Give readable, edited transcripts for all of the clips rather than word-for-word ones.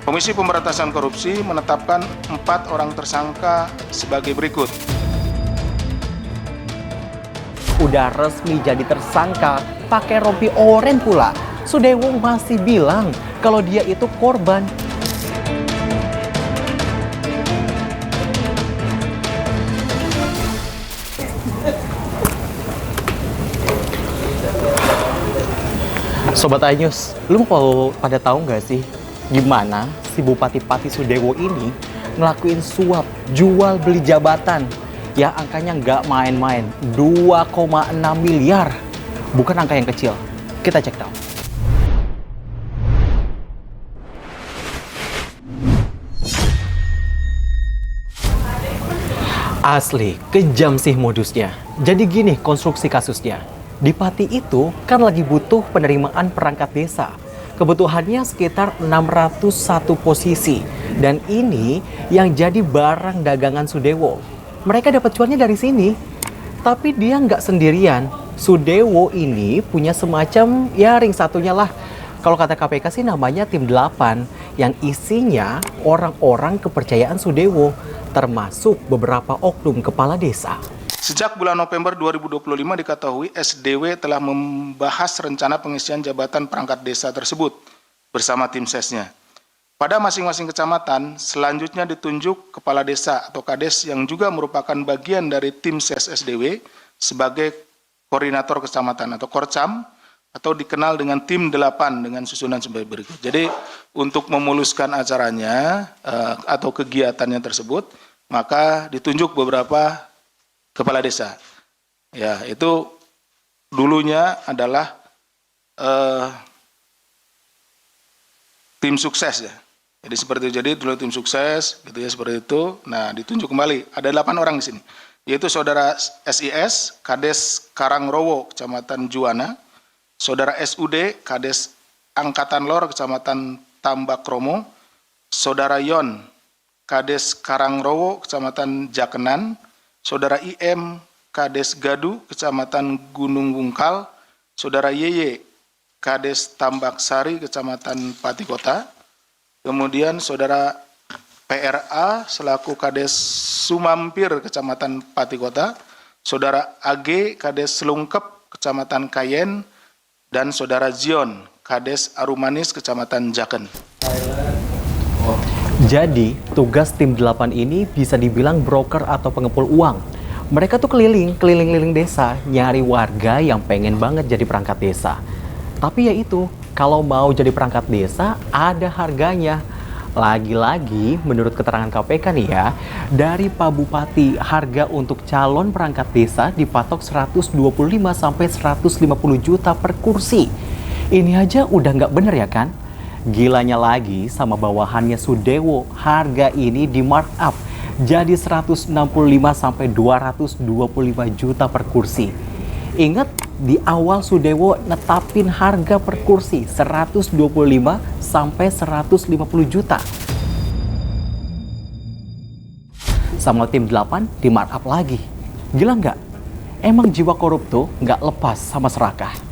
Komisi Pemberantasan Korupsi menetapkan 4 orang tersangka sebagai berikut. Udah resmi jadi tersangka, pakai rompi oranye pula. Sudewo masih bilang kalau dia itu korban. Sobat iNews, lu mau pada tahu nggak sih gimana si Bupati Pati Sudewo ini ngelakuin suap jual beli jabatan? Ya angkanya nggak main-main, 2,6 miliar. Bukan angka yang kecil. Kita cek tahu. Asli, kejam sih modusnya. Jadi gini konstruksi kasusnya. Di Pati itu kan lagi butuh penerimaan perangkat desa. Kebutuhannya sekitar 601 posisi. Dan ini yang jadi barang dagangan Sudewo. Mereka dapat cuannya dari sini. Tapi dia nggak sendirian. Sudewo ini punya semacam ya ring satunya lah. Kalau kata KPK sih namanya tim 8 yang isinya orang-orang kepercayaan Sudewo, termasuk beberapa oknum kepala desa. Sejak bulan November 2025 diketahui SDW telah membahas rencana pengisian jabatan perangkat desa tersebut bersama tim sesnya. Pada masing-masing kecamatan, selanjutnya ditunjuk kepala desa atau kades yang juga merupakan bagian dari tim ses SDW sebagai koordinator kecamatan atau korcam atau dikenal dengan tim 8 dengan susunan sebagai berikut. Jadi untuk memuluskan acaranya atau kegiatannya tersebut, maka ditunjuk beberapa kepala desa. Ya, itu dulunya adalah tim sukses ya. Jadi seperti itu, jadi dulu tim sukses gitu ya seperti itu. Nah, ditunjuk kembali. Ada 8 orang di sini. Yaitu Saudara SIS, Kades Karangrowo, Kecamatan Juwana, Saudara SUD, Kades Angkatan Lor, Kecamatan Tambakromo, Saudara Yon, Kades Karangrowo, Kecamatan Jakenan, Saudara IM, Kades Gadu, Kecamatan Gunung Bungkal, Saudara YY, Kades Tambaksari, Kecamatan Pati Kota, kemudian Saudara PRA selaku Kades Sumampir, Kecamatan Pati Kota, Saudara AG, Kades Selungkep, Kecamatan Kayen, dan Saudara Zion, Kades Arumanis, Kecamatan Jaken. Jadi, tugas tim 8 ini bisa dibilang broker atau pengepul uang. Mereka tuh keliling-keliling desa, nyari warga yang pengen banget jadi perangkat desa. Tapi ya itu, kalau mau jadi perangkat desa, ada harganya. Lagi-lagi, menurut keterangan KPK nih ya, dari Pak Bupati, harga untuk calon perangkat desa dipatok 125 sampai 150 juta per kursi. Ini aja udah nggak bener ya kan? Gilanya lagi sama bawahannya Sudewo, harga ini di markup jadi 165 sampai 225 juta per kursi. Ingat di awal Sudewo netapin harga per kursi 125 sampai 150 juta. Sama tim 8 di markup lagi. Gila nggak? Emang jiwa korup tuh nggak lepas sama serakah.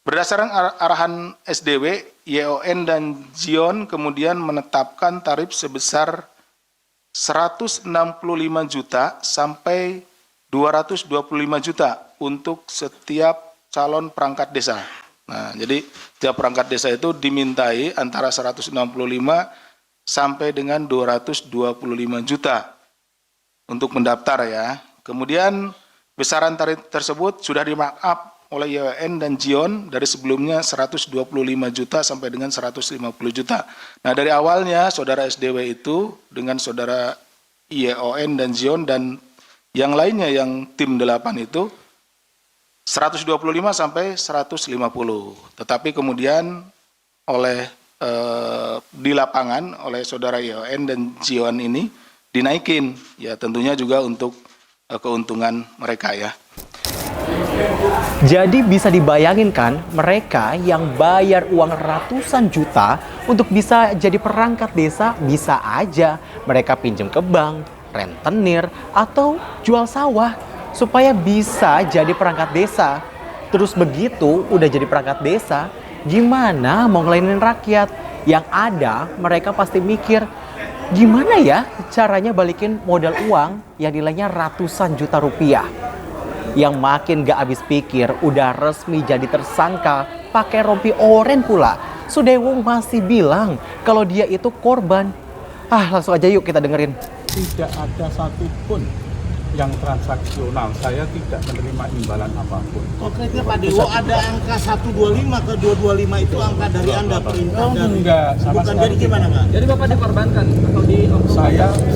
Berdasarkan arahan SDW, YON dan Zion kemudian menetapkan tarif sebesar 165 juta sampai 225 juta untuk setiap calon perangkat desa. Nah, jadi tiap perangkat desa itu dimintai antara 165 sampai dengan 225 juta untuk mendaftar ya. Kemudian besaran tarif tersebut sudah di-markup oleh YON dan Zion dari sebelumnya 125 juta sampai dengan 150 juta. Nah, dari awalnya saudara SDW itu dengan saudara YON dan Zion dan yang lainnya yang tim 8 itu 125 sampai 150. Tetapi kemudian oleh di lapangan oleh saudara YON dan Zion ini dinaikin ya tentunya juga untuk keuntungan mereka ya. Jadi bisa dibayangin kan mereka yang bayar uang ratusan juta untuk bisa jadi perangkat desa bisa aja mereka pinjam ke bank, rentenir, atau jual sawah supaya bisa jadi perangkat desa. Terus begitu udah jadi perangkat desa, gimana mau ngelainin rakyat? Yang ada mereka pasti mikir, gimana ya caranya balikin modal uang yang nilainya ratusan juta rupiah. Yang makin gak habis pikir udah resmi jadi tersangka pakai rompi oren pula. Sudewong masih bilang kalau dia itu korban. Langsung aja yuk kita dengerin. Tidak ada satupun yang transaksional. Saya tidak menerima imbalan apapun. Konkretnya Pak Dewo ada angka 125 ke 225 itu angka dari Anda perintah dari Enggak, sama bukan, sekali. jadi gimana Pak? Jadi Bapak dikorbankan atau di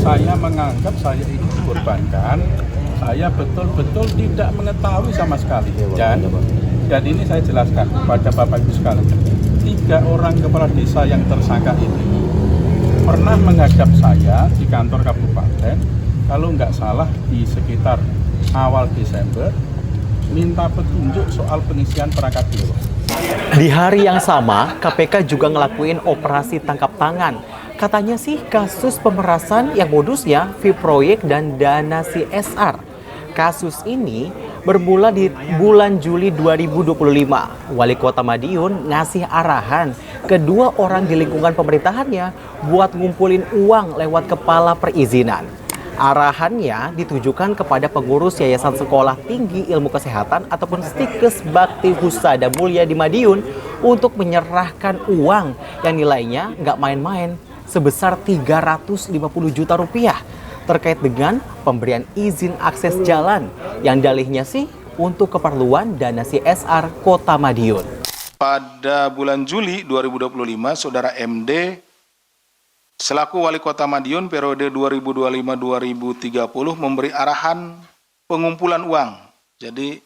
Saya menganggap saya ini dikorbankan. Saya betul-betul tidak mengetahui sama sekali. Dan ini saya jelaskan kepada Bapak Ibu sekalian. 3 orang kepala desa yang tersangka ini pernah menghadap saya di kantor kabupaten, kalau nggak salah di sekitar awal Desember, minta petunjuk soal pengisian perangkat desa. Di hari yang sama, KPK juga ngelakuin operasi tangkap tangan. Katanya sih kasus pemerasan yang modusnya fee proyek dan dana CSR. Kasus ini bermula di bulan Juli 2025. Wali Kota Madiun ngasih arahan ke 2 orang di lingkungan pemerintahannya buat ngumpulin uang lewat kepala perizinan. Arahannya ditujukan kepada pengurus Yayasan Sekolah Tinggi Ilmu Kesehatan ataupun Stikes Bakti Husada Mulia di Madiun untuk menyerahkan uang yang nilainya nggak main-main sebesar 350 juta rupiah terkait dengan pemberian izin akses jalan yang dalihnya sih untuk keperluan dana CSR Kota Madiun. Pada bulan Juli 2025, Saudara MD selaku Wali Kota Madiun periode 2025-2030 memberi arahan pengumpulan uang. Jadi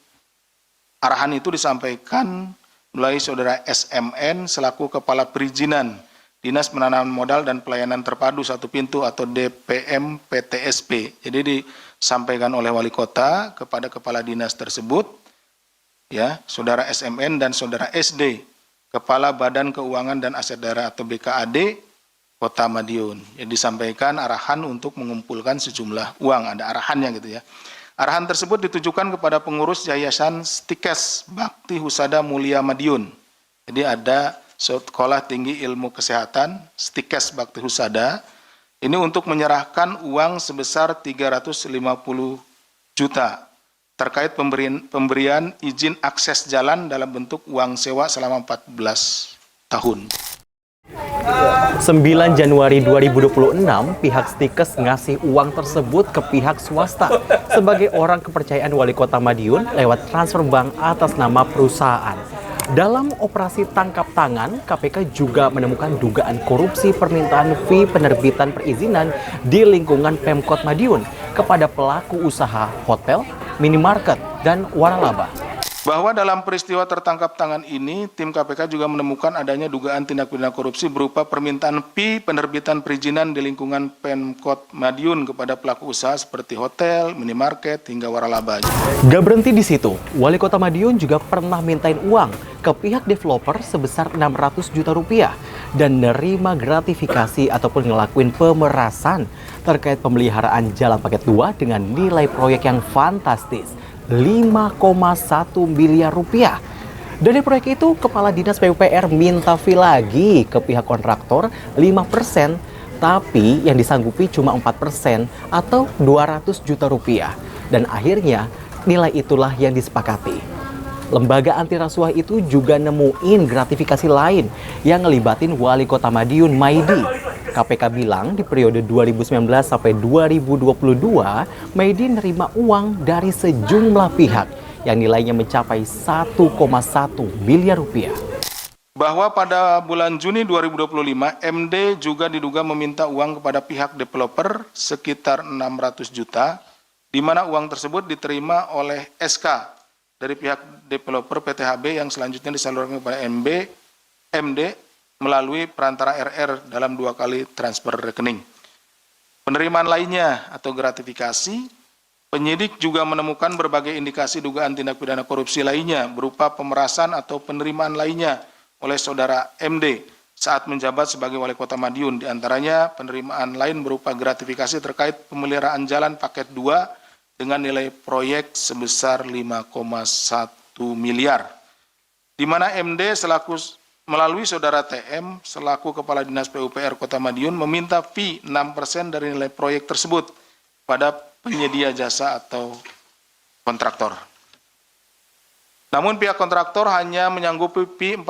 arahan itu disampaikan melalui Saudara SMN selaku Kepala Perizinan Dinas Penanaman Modal dan Pelayanan Terpadu Satu Pintu atau DPM PTSP. Jadi disampaikan oleh Wali Kota kepada Kepala Dinas tersebut, ya, Saudara SMN dan Saudara SD, Kepala Badan Keuangan dan Aset Daerah atau BKAD Kota Madiun. Jadi disampaikan arahan untuk mengumpulkan sejumlah uang, ada arahannya gitu ya. Arahan tersebut ditujukan kepada pengurus Yayasan Stikes Bakti Husada Mulia Madiun. Jadi ada Sekolah Tinggi Ilmu Kesehatan Stikes Bakti Husada ini untuk menyerahkan uang sebesar 350 juta terkait pemberian izin akses jalan dalam bentuk uang sewa selama 14 tahun. 9 Januari 2026, pihak Stikes ngasih uang tersebut ke pihak swasta sebagai orang kepercayaan Wali Kota Madiun lewat transfer bank atas nama perusahaan. Dalam operasi tangkap tangan, KPK juga menemukan dugaan korupsi permintaan fee penerbitan perizinan di lingkungan Pemkot Madiun kepada pelaku usaha hotel, minimarket, dan waralaba. Bahwa dalam peristiwa tertangkap tangan ini, tim KPK juga menemukan adanya dugaan tindak pidana korupsi berupa permintaan fee penerbitan perizinan di lingkungan Pemkot Madiun kepada pelaku usaha seperti hotel, minimarket, hingga waralaba. Gak berhenti di situ, Wali Kota Madiun juga pernah mintain uang ke pihak developer sebesar 600 juta rupiah dan nerima gratifikasi ataupun ngelakuin pemerasan terkait pemeliharaan Jalan Paket 2 dengan nilai proyek yang fantastis. 5,1 miliar rupiah. Dari proyek itu, Kepala Dinas PUPR minta fee lagi ke pihak kontraktor 5%, tapi yang disanggupi cuma 4% atau 200 juta rupiah. Dan akhirnya nilai itulah yang disepakati. Lembaga anti rasuah itu juga nemuin gratifikasi lain yang ngelibatin Wali Kota Madiun Maidi. KPK bilang di periode 2019 sampai 2022, Maidi nerima uang dari sejumlah pihak yang nilainya mencapai 1,1 miliar rupiah. Bahwa pada bulan Juni 2025, MD juga diduga meminta uang kepada pihak developer sekitar 600 juta, di mana uang tersebut diterima oleh SK dari pihak developer PTHB yang selanjutnya disalurkan kepada MD melalui perantara RR dalam 2 kali transfer rekening. Penerimaan lainnya atau gratifikasi, penyidik juga menemukan berbagai indikasi dugaan tindak pidana korupsi lainnya berupa pemerasan atau penerimaan lainnya oleh Saudara MD saat menjabat sebagai Wali Kota Madiun. Di antaranya penerimaan lain berupa gratifikasi terkait pemeliharaan jalan paket 2 dengan nilai proyek sebesar 5,1 miliar. Di mana MD selaku melalui saudara TM selaku Kepala Dinas PUPR Kota Madiun meminta fee 6% dari nilai proyek tersebut pada penyedia jasa atau kontraktor. Namun pihak kontraktor hanya menyanggupi fee 4%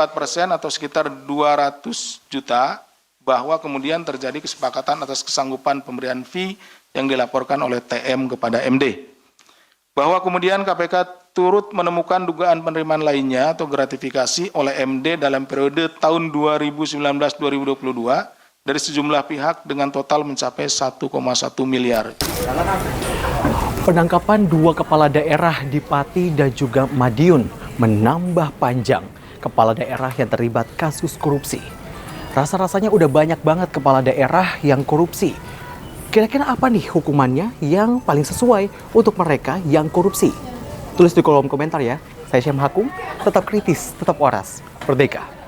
atau sekitar 200 juta, bahwa kemudian terjadi kesepakatan atas kesanggupan pemberian fee yang dilaporkan oleh TM kepada MD. Bahwa kemudian KPK turut menemukan dugaan penerimaan lainnya atau gratifikasi oleh MD dalam periode tahun 2019-2022 dari sejumlah pihak dengan total mencapai 1,1 miliar. Penangkapan dua kepala daerah di Pati dan juga Madiun menambah panjang kepala daerah yang terlibat kasus korupsi. Rasa-rasanya udah banyak banget kepala daerah yang korupsi. Kira-kira apa nih hukumannya yang paling sesuai untuk mereka yang korupsi? Tulis di kolom komentar ya. Saya Syam Hakung, tetap kritis, tetap waras. Merdeka!